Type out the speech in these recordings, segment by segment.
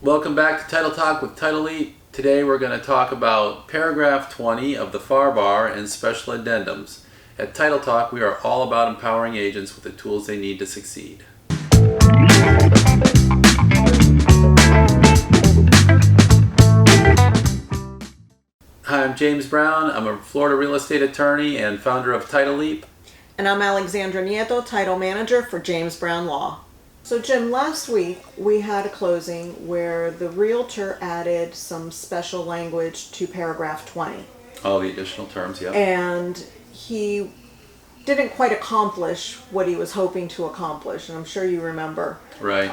Welcome back to Title Talk with Title Leap. Today we're going to talk about paragraph 20 of the FAR Bar and special addendums. At Title Talk, we are all about empowering agents with the tools they need to succeed. Hi, I'm James Brown. I'm a Florida real estate attorney and founder of Title Leap. And I'm Alexandra Nieto, Title Manager for James Brown Law. So Jim, last week we had a closing where the realtor added some special language to paragraph 20. All the additional terms, yeah. And he didn't quite accomplish what he was hoping to accomplish, and I'm sure you remember. Right.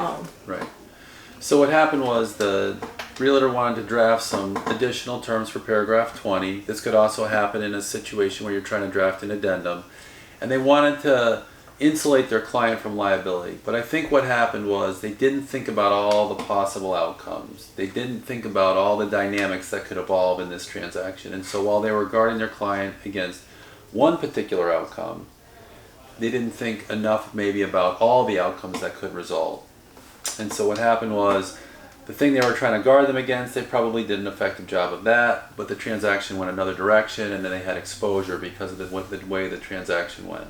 So what happened was the realtor wanted to draft some additional terms for paragraph 20. This could also happen in a situation where you're trying to draft an addendum. And they wanted to insulate their client from liability. But I think what happened was they didn't think about all the possible outcomes. They didn't think about all the dynamics that could evolve in this transaction. And so while they were guarding their client against one particular outcome, they didn't think enough maybe about all the outcomes that could result. And so what happened was the thing they were trying to guard them against, they probably did an effective job of that, but the transaction went another direction, and then they had exposure because of the way the transaction went.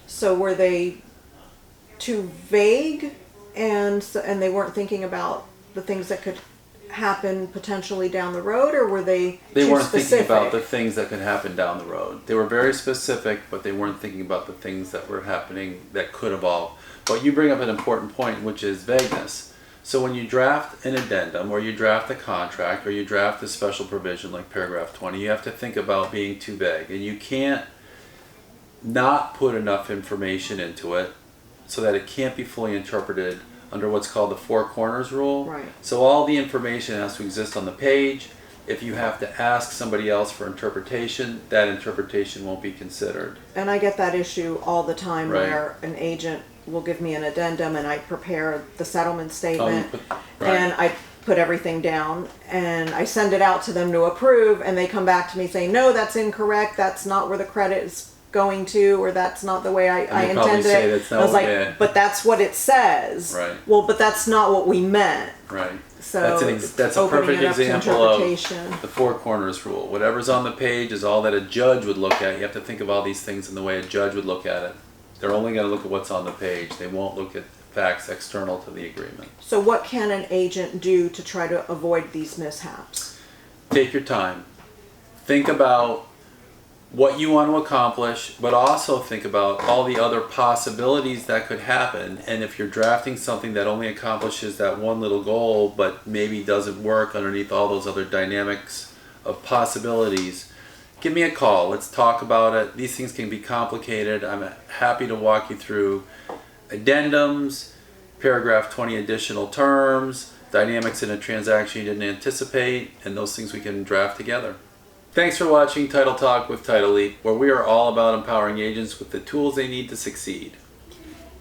So were they too vague, and they weren't thinking about the things that could happen potentially down the road, or were they They too weren't specific? thinking about the things that could happen down the road. They were very specific, but they weren't thinking about the things that were happening that could evolve. But you bring up an important point, which is vagueness. So when you draft an addendum, or you draft a contract, or you draft a special provision like paragraph 20, you have to think about being too vague. And you can't not put enough information into it so that it can't be fully interpreted under what's called the four corners rule. Right. So all the information has to exist on the page. If you have to ask somebody else for interpretation, that interpretation won't be considered. And I get that issue all the time, Right. where an agent will give me an addendum and I prepare the settlement statement Right. and I put everything down and I send it out to them to approve, and they come back to me saying, no, that's incorrect, that's not where the credit is going to, or that's not the way I they probably intended say it. that's not I was what- like, yeah. but that's what it says. Right. Well, but that's not what we meant. Right. So That's a opening perfect it up to example of interpretation. the four corners rule. Whatever's on the page is all that a judge would look at. You have to think of all these things in the way a judge would look at it. They're only going to look at what's on the page. They won't look at facts external to the agreement. So what can an agent do to try to avoid these mishaps? Take your time. Think about what you want to accomplish, but also think about all the other possibilities that could happen. And if you're drafting something that only accomplishes that one little goal, but maybe doesn't work underneath all those other dynamics of possibilities, give me a call. Let's talk about it. These things can be complicated. I'm happy to walk you through addendums, paragraph 20 additional terms, dynamics in a transaction you didn't anticipate, and those things we can draft together. Thanks for watching Title Talk with Title Leap, where we are all about empowering agents with the tools they need to succeed.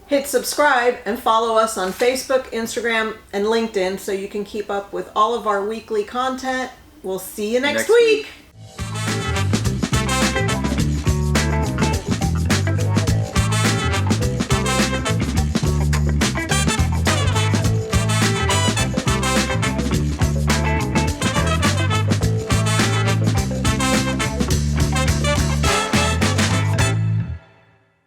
Hit subscribe and follow us on Facebook, Instagram, and LinkedIn so you can keep up with all of our weekly content. We'll see you next week.